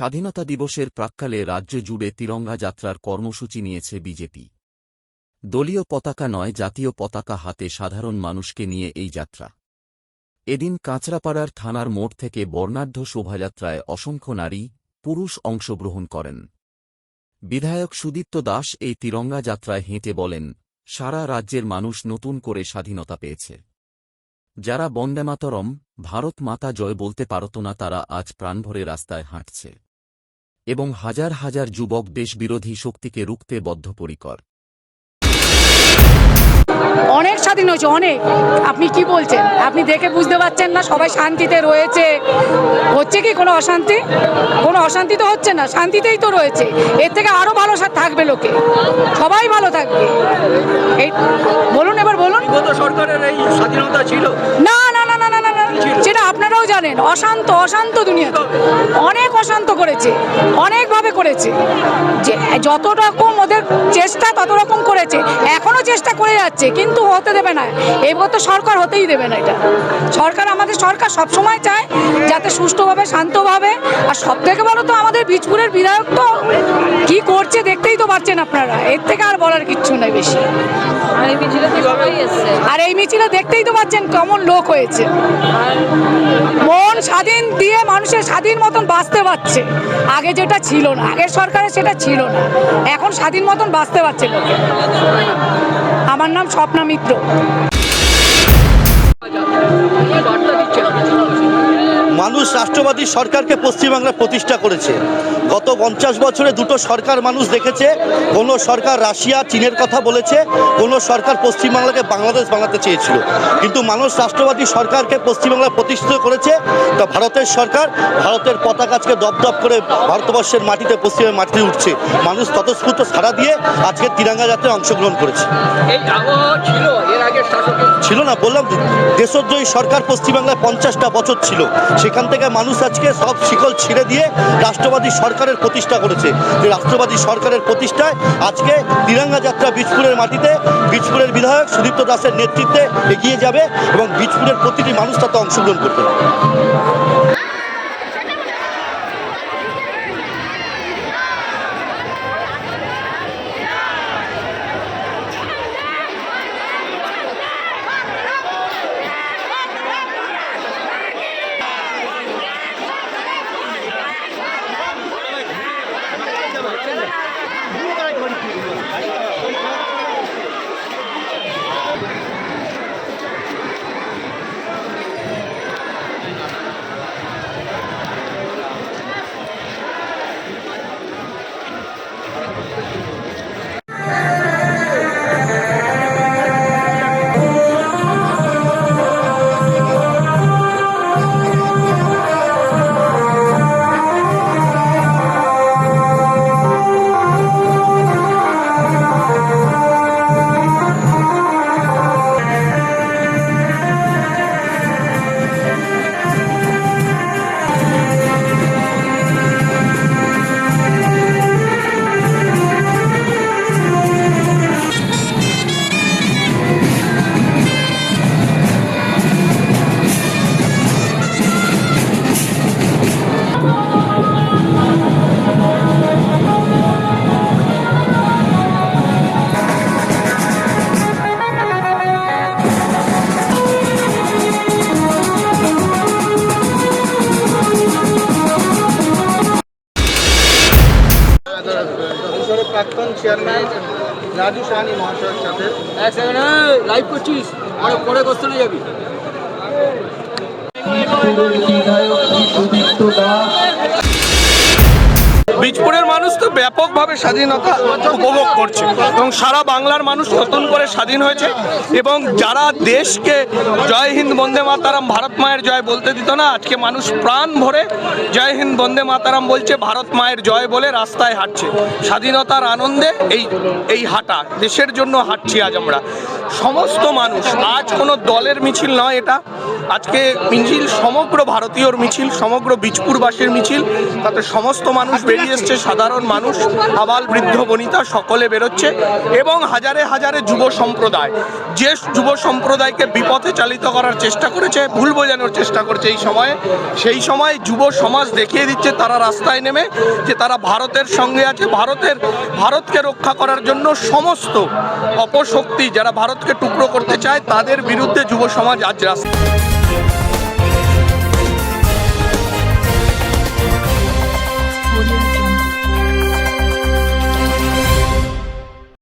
স্বাধীনতা দিবসের প্রাক্কালে রাজ্য জুড়ে তিরঙ্গা যাত্রার কর্মসূচি নিয়েছে বিজেপি। দলীয় পতাকা নয়, জাতীয় পতাকা হাতে সাধারণ মানুষকে নিয়ে এই যাত্রা। এদিন কাঁচরাপাড়ার থানার মোড় থেকে বর্ণাঢ্য শোভাযাত্রায় অসংখ্য নারী, পুরুষ অংশগ্রহণ করেন। বিধায়ক সুদীপ্ত দাস এই তিরঙ্গা যাত্রায় হেঁটে বলেন, সারা রাজ্যের মানুষ নতুন করে স্বাধীনতা পেয়েছে। যারা বন্দে মাতরম, ভারত মাতা জয় বলতে পারত না, তারা আজ প্রাণভরে রাস্তায় হাঁটছে এবং হাজার হাজার যুবক দেশবিরোধী শক্তিকে রুখতে বদ্ধপরিকর। অনেক স্বাধীন হয়েছে, অনেক। আপনি কি বলছেন? আপনি দেখে বুঝতে পারছেন না সবাই শান্তিতে রয়েছে? হচ্ছে কি কোনো অশান্তি? কোনো অশান্তি তো হচ্ছে না, শান্তিতেই তো রয়েছে। এর থেকে আরো ভালো থাকবে, লোকে সবাই ভালো থাকবে। এই বলুন, এবার বলুন। সরকারের এই স্বাধীনতা ছিল না না না না না না, সেটা আপনারাও জানেন। অশান্ত দুনিয়াতে অনেক অশান্ত করেছে, অনেকভাবে করেছে। যে যত রকম ওদের চেষ্টা তত রকম করেছে, এখনো চেষ্টা করে যাচ্ছে, কিন্তু হতে দেবে না। এবার তো সরকার হতেই দেবে না। এটা সরকার, আমাদের সরকার সবসময় চায় যাতে সুষ্ঠুভাবে, শান্তভাবে। আর সব থেকে বলো তো, আমাদের বীজপুরের বিধায়ক তো কি করছে দেখতেই তো পারছেন আপনারা। এর থেকে আর বলার কিচ্ছু নেই বেশি। আর এই মিছিলে দেখতেই তো পাচ্ছেন কেমন লোক হয়েছে। মন স্বাধীন দিয়ে মানুষের স্বাধীন মতন বাঁচতে পারছে। আগে যেটা ছিল না, আগের সরকারে সেটা ছিল না, এখন স্বাধীন মতন বাঁচতে পারছে লোকে। আমার নাম স্বপ্না মিত্র। মানুষ রাষ্ট্রবাদী সরকারকে পশ্চিমবাংলায় প্রতিষ্ঠা করেছে। গত 50 বছরে দুটো সরকার মানুষ দেখেছে। কোনো সরকার রাশিয়া, চীনের কথা বলেছে, কোনো সরকার পশ্চিমবাংলাকে বাংলাদেশ বানাতে চেয়েছিল। কিন্তু মানুষ রাষ্ট্রবাদী সরকারকে পশ্চিমবাংলায় প্রতিষ্ঠিত করেছে। তো ভারতের সরকার, ভারতের পতাকা আজকে দপদপ করে ভারতবর্ষের মাটিতে, পশ্চিমের মাটিতে উঠছে। মানুষ ততস্ফূর্ত সাড়া দিয়ে আজকে তিরঙ্গা যাত্রায় অংশগ্রহণ করেছে। এই আবহাওয়া ছিল এর আগে ছিল না, বললাম দেশদ্রোহী সরকার পশ্চিমবাংলায় 50টা বছর ছিল। সেখান থেকে মানুষ আজকে সব শিকল ছিঁড়ে দিয়ে রাষ্ট্রবাদী সরকারের প্রতিষ্ঠা করেছে। যে রাষ্ট্রবাদী সরকারের প্রতিষ্ঠায় আজকে তিরঙ্গা যাত্রা বীজপুরের মাটিতে বীজপুরের বিধায়ক সুদীপ্ত দাসের নেতৃত্বে এগিয়ে যাবে এবং বীজপুরের প্রতিটি মানুষ তাতে অংশগ্রহণ করবে। প্রাক্তন চেয়ারম্যান রাজু সাহানি মহাশয়ের সাথে এক সেকেন্ড লাইভ করছিস, পরে কোশ্চেনে যাবি। বীজপুরের মানুষ তো ব্যাপকভাবে স্বাধীনতা উপভোগ করছে এবং সারা বাংলার মানুষ নতুন করে স্বাধীন হয়েছে। এবং যারা দেশকে জয় হিন্দ বন্দে মাতারাম, ভারত মায়ের জয় বলতে দিত না, আজকে মানুষ প্রাণ ভরে জয় হিন্দ বন্দে মাতারাম বলছে, ভারত মায়ের জয় বলে রাস্তায় হাঁটছে। স্বাধীনতার আনন্দে এই হাঁটা, দেশের জন্য হাঁটছি আজ আমরা সমস্ত মানুষ। আজ কোনো দলের মিছিল নয়, এটা আজকে মিছিল সমগ্র ভারতীয়র মিছিল, সমগ্র বীজপুরবাসীর মিছিল। তাতে সমস্ত মানুষ বেরিয়ে এসছে, সাধারণ সাধারণ মানুষ, আবাল বৃদ্ধ বনিতা সকলে বেরোচ্ছে এবং হাজারে হাজারে যুব সম্প্রদায়, যে যুব সম্প্রদায়কে বিপথে চালিত করার চেষ্টা করেছে, ভুল বোঝানোর চেষ্টা করছে এই সময়ে, সেই সময় যুব সমাজ দেখিয়ে দিচ্ছে তারা রাস্তায় নেমে যে তারা ভারতের সঙ্গে আছে, ভারতকে রক্ষা করার জন্য সমস্ত অপশক্তি যারা ভারতকে টুকরো করতে চায় তাদের বিরুদ্ধে যুব সমাজ আজ রাস্তায়।